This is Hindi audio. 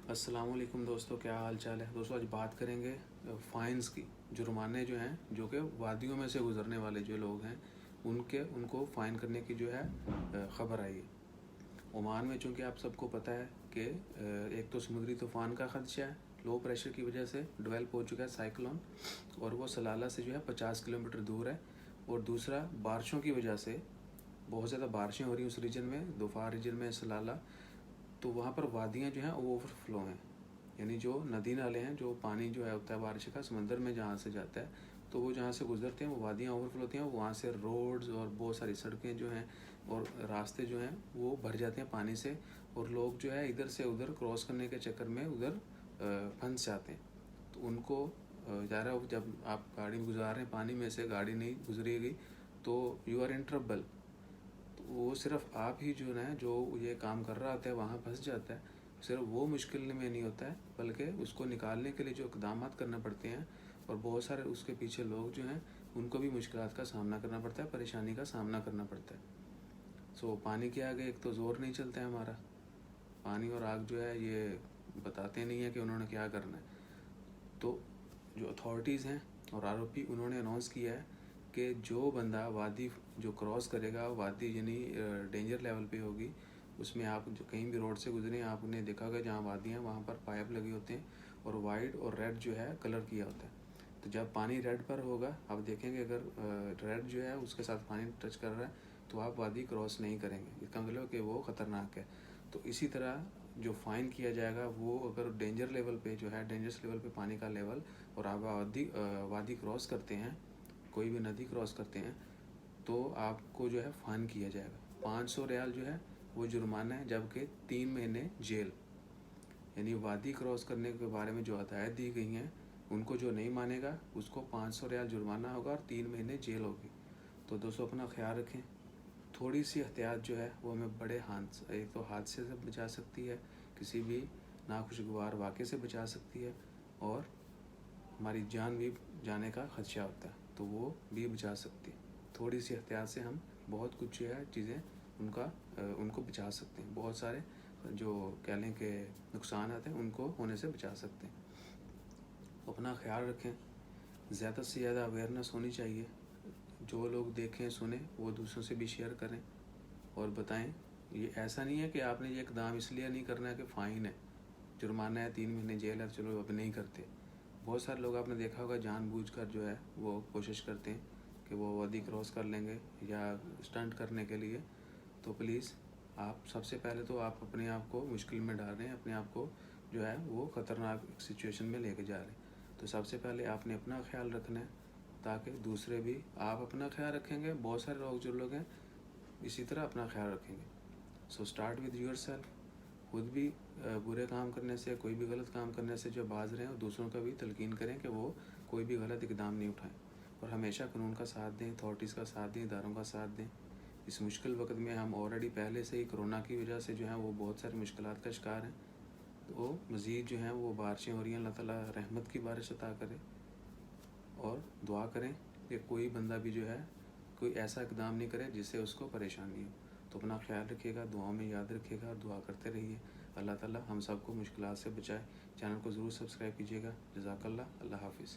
अस्सलाम वालेकुम दोस्तों, क्या हाल चाल है। दोस्तों आज बात करेंगे फ़ाइन्स की। जुर्माने जो हैं, जो कि वादियों में से गुज़रने वाले जो लोग हैं उनको फ़ाइन करने की जो है ख़बर आई है। ओमान में, चूँकि आप सबको पता है कि एक तो समुद्री तूफ़ान का ख़दशा है, लो प्रेशर की वजह से डेवलप हो चुका है साइक्लोन, और वो सलाला से जो है 50 किलोमीटर दूर है। और दूसरा, बारिशों की वजह से बहुत ज़्यादा बारिशें हो रही हैं उस रीजन में, दोफार रीजन में सलाला। तो वहाँ पर वादियाँ जो हैं ओवरफ्लो हैं, यानी जो नदी नाले हैं, जो पानी जो है होता है बारिश का समंदर में जहाँ से जाता है, तो वो जहाँ से गुजरते हैं वो वादियाँ ओवरफ्लो होती हैं। वहाँ से रोड्स और बहुत सारी सड़कें जो हैं और रास्ते जो हैं वो भर जाते हैं पानी से, और लोग जो है इधर से उधर क्रॉस करने के चक्कर में उधर फंस जाते हैं। तो उनको ज़्यादा, जब आप गाड़ी में गुजार रहे हैं, पानी में से गाड़ी नहीं गुजरेगी तो यू आर इन ट्रबल। तो वो सिर्फ आप ही जो है, जो ये काम कर रहा होता है वहाँ फंस जाता है। सिर्फ वो मुश्किल में नहीं होता है, बल्कि उसको निकालने के लिए जो इक़दाम करने पड़ते हैं, और बहुत सारे उसके पीछे लोग जो हैं उनको भी मुश्किलात का सामना करना पड़ता है, परेशानी का सामना करना पड़ता है। सो पानी के आगे एक तो ज़ोर नहीं चलता है हमारा। पानी और आग जो है ये बताते नहीं है कि उन्होंने क्या करना है। तो जो अथॉरिटीज़ हैं और आरोपी, उन्होंने अनाउंस किया है कि जो बंदा वादी जो क्रॉस करेगा, वादी यानी डेंजर लेवल पे होगी, उसमें आप जो कहीं भी रोड से गुजरे, आपने देखा होगा जहाँ वादियाँ, वहाँ पर पाइप लगे होते हैं और वाइट और रेड जो है कलर किया होता है। तो जब पानी रेड पर होगा, आप देखेंगे अगर रेड जो है उसके साथ पानी टच कर रहा है तो आप वादी क्रॉस नहीं करेंगे, इसका मतलब कि वो ख़तरनाक है। तो इसी तरह जो फ़ाइन किया जाएगा, वो अगर डेंजर लेवल पे जो है, डेंजरस लेवल पे पानी का लेवल, और आप वादी क्रॉस करते हैं, कोई भी नदी क्रॉस करते हैं, तो आपको जो है फ़ाइन किया जाएगा। 500 रियाल जो है वो जुर्माना है, जबकि 3 महीने जेल। यानी वादी क्रॉस करने के बारे में जो हदायत दी गई हैं, उनको जो नहीं मानेगा उसको 500 रियाल जुर्माना होगा और 3 महीने जेल होगी। तो दोस्तों अपना ख्याल रखें। थोड़ी सी एहतियात जो है वो हमें बड़े एक तो हादसे से बचा सकती है, किसी भी नाखुशगवार वाक़े से बचा सकती है, और हमारी जान भी जाने का ख़दशा होता है तो वो भी बचा सकती है। थोड़ी सी एहतियात से हम बहुत कुछ जो है चीज़ें उनको बचा सकते हैं। बहुत सारे जो कह लें कि नुकसान आते हैं उनको होने से बचा सकते हैं। अपना ख्याल रखें। ज़्यादा से ज़्यादा अवेयरनेस होनी चाहिए। जो लोग देखें सुने वो दूसरों से भी शेयर करें और बताएं। ये ऐसा नहीं है कि आपने ये इक़दाम इसलिए नहीं करना है कि फ़ाइन है, जुर्माना है, 3 महीने जेल है, चलो अब नहीं करते। बहुत सारे लोग आपने देखा होगा जानबूझकर जो है वो कोशिश करते हैं कि वो वादी क्रॉस कर लेंगे या स्टंट करने के लिए। तो प्लीज़ आप सबसे पहले तो आप अपने आप को मुश्किल में डाल रहे हैं, अपने आप को जो है वो ख़तरनाक सिचुएशन में लेके जा रहे हैं। तो सबसे पहले आपने अपना ख्याल रखना है, ताकि दूसरे भी, आप अपना ख्याल रखेंगे, बहुत सारे लोग जो लोग हैं इसी तरह अपना ख्याल रखेंगे। So start with your self. खुद भी बुरे काम करने से, कोई भी गलत काम करने से जो बाज रहे हैं, और दूसरों का भी तलकीन करें कि वो कोई भी गलत इक़दाम नहीं उठाएं, और हमेशा कानून का साथ दें, अथॉरिटीज़ का साथ दें, इदारों का साथ दें। इस मुश्किल वक्त में हम ऑलरेडी पहले से ही कोरोना की वजह से जो है वो बहुत सारी मुश्किलात का शिकार हैं। तो मज़ीद जो हैं वो बारिशें हो रही हैं, अल्लाह ताला रहमत की बारिश अता करे, और दुआ करें कि कोई बंदा भी जो है कोई ऐसा इक़दाम नहीं करे जिससे उसको परेशानी हो। तो अपना ख्याल रखिएगा, दुआओं में याद रखिएगा, दुआ करते रहिए। अल्लाह ताला हम सबको मुश्किलात से बचाए। चैनल को ज़रूर सब्सक्राइब कीजिएगा। जज़ाकल्लाह। अल्लाह हाफ़िज़।